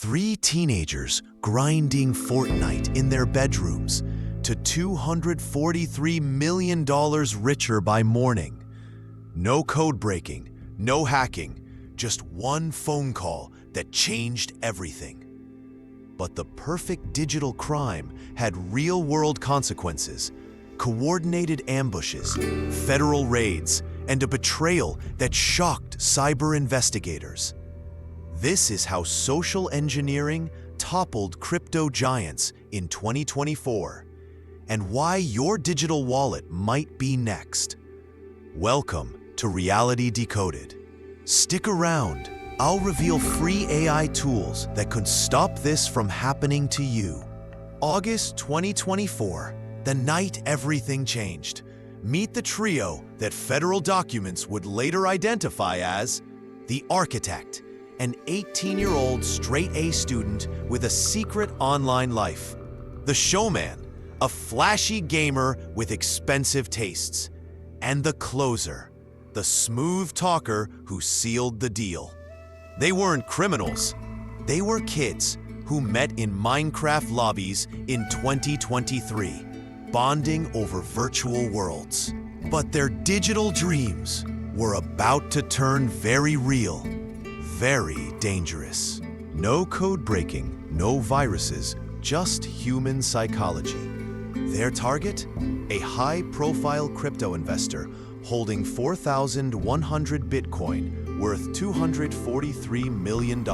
Three teenagers grinding Fortnite in their bedrooms to $243 million richer by morning. No code breaking, no hacking, just one phone call that changed everything. But the perfect digital crime had real-world consequences, coordinated ambushes, federal raids, and a betrayal that shocked cyber investigators. This is how social engineering toppled crypto giants in 2024, and why your digital wallet might be next. Welcome to Reality Decoded. Stick around. I'll reveal free AI tools that could stop this from happening to you. August 2024, the night everything changed. Meet the trio that federal documents would later identify as the Architect, an 18-year-old straight-A student with a secret online life. The Showman, a flashy gamer with expensive tastes. And the Closer, the smooth talker who sealed the deal. They weren't criminals. They were kids who met in Minecraft lobbies in 2023, bonding over virtual worlds. But their digital dreams were about to turn very real, very dangerous. No code breaking, no viruses, just human psychology. Their target? A high-profile crypto investor holding 4,100 Bitcoin worth $243 million.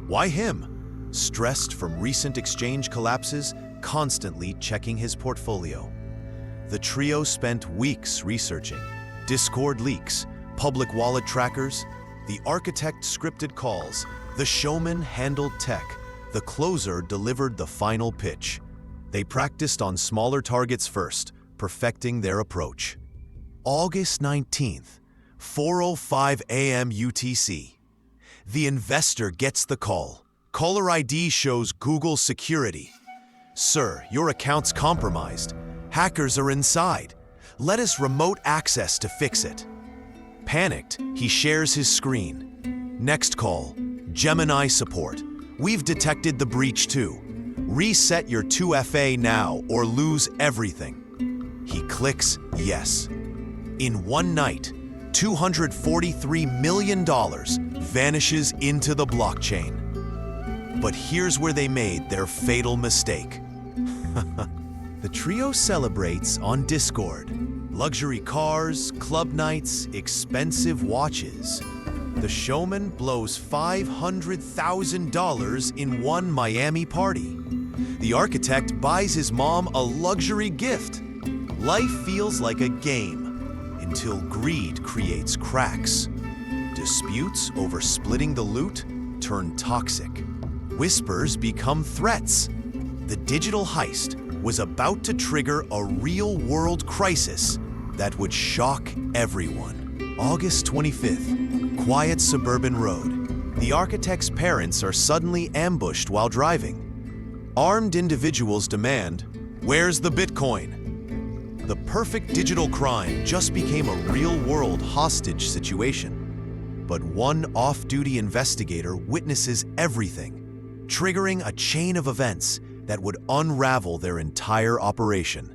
Why him? Stressed from recent exchange collapses, constantly checking his portfolio. The trio spent weeks researching Discord leaks, public wallet trackers. The Architect scripted calls, the Showman handled tech, the Closer delivered the final pitch. They practiced on smaller targets first, perfecting their approach. August 19th, 4:05 a.m. UTC. The investor gets the call. Caller ID shows Google security. "Sir, your account's compromised. Hackers are inside. Let us remote access to fix it." Panicked, he shares his screen. Next call, Gemini support. "We've detected the breach too. Reset your 2FA now or lose everything." He clicks yes. In one night, $243 million vanishes into the blockchain. But here's where they made their fatal mistake. The trio celebrates on Discord. Luxury cars, club nights, expensive watches. The Showman blows $500,000 in one Miami party. The Architect buys his mom a luxury gift. Life feels like a game until greed creates cracks. Disputes over splitting the loot turn toxic. Whispers become threats. The digital heist was about to trigger a real-world crisis that would shock everyone. August 25th, quiet suburban road. The Architect's parents are suddenly ambushed while driving. Armed individuals demand, "Where's the Bitcoin?" The perfect digital crime just became a real-world hostage situation. But one off-duty investigator witnesses everything, triggering a chain of events that would unravel their entire operation.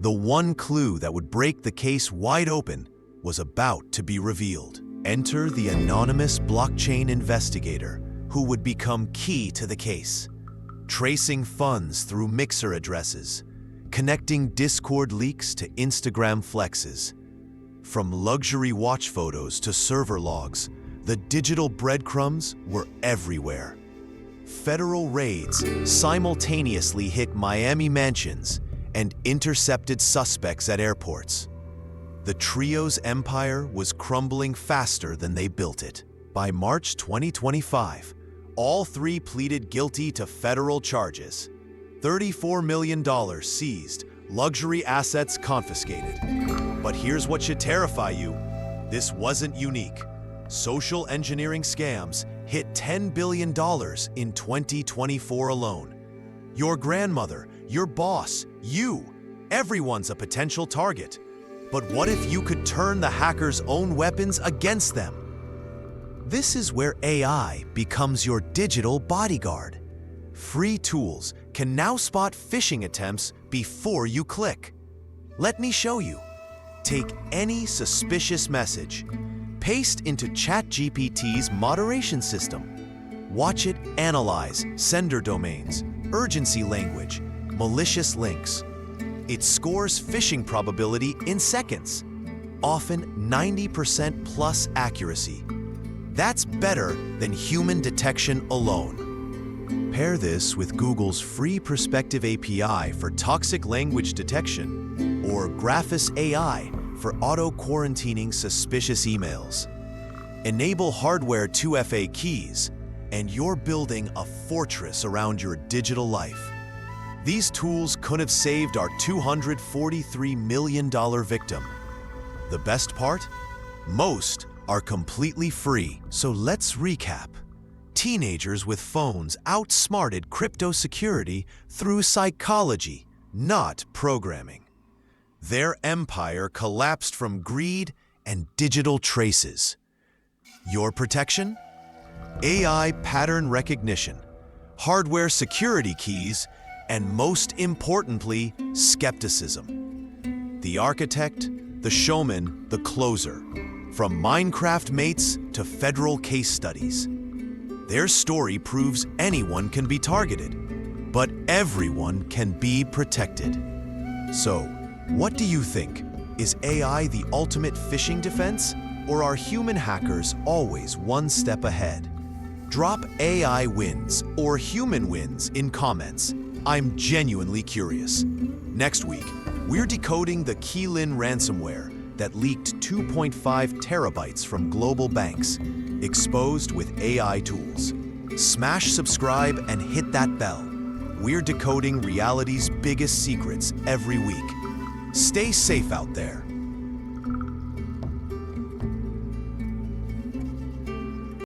The one clue that would break the case wide open was about to be revealed. Enter the anonymous blockchain investigator who would become key to the case, tracing funds through mixer addresses, connecting Discord leaks to Instagram flexes. From luxury watch photos to server logs, the digital breadcrumbs were everywhere. Federal raids simultaneously hit Miami mansions and intercepted suspects at airports. The trio's empire was crumbling faster than they built it. By March 2025, all three pleaded guilty to federal charges. $34 million seized, luxury assets confiscated. But here's what should terrify you. This wasn't unique. Social engineering scams hit $10 billion in 2024 alone. Your grandmother, your boss, you, everyone's a potential target. But what if you could turn the hackers' own weapons against them? This is where AI becomes your digital bodyguard. Free tools can now spot phishing attempts before you click. Let me show you. Take any suspicious message, paste into ChatGPT's moderation system. Watch it analyze sender domains, urgency language, malicious links. It scores phishing probability in seconds, often 90% plus accuracy. That's better than human detection alone. Pair this with Google's free Perspective API for toxic language detection or Graphis AI for auto-quarantining suspicious emails. Enable hardware 2FA keys, and you're building a fortress around your digital life. These tools could have saved our $243 million victim. The best part? Most are completely free. So let's recap. Teenagers with phones outsmarted crypto security through psychology, not programming. Their empire collapsed from greed and digital traces. Your protection? AI pattern recognition, hardware security keys, and most importantly, skepticism. The architect, the showman, the closer. From Minecraft mates to federal case studies. Their story proves anyone can be targeted, but everyone can be protected. So, what do you think? Is AI the ultimate phishing defense, or are human hackers always one step ahead? Drop AI wins or human wins in comments. I'm genuinely curious. Next week, we're decoding the Keylin ransomware that leaked 2.5 terabytes from global banks, exposed with AI tools. Smash subscribe and hit that bell. We're decoding reality's biggest secrets every week. Stay safe out there.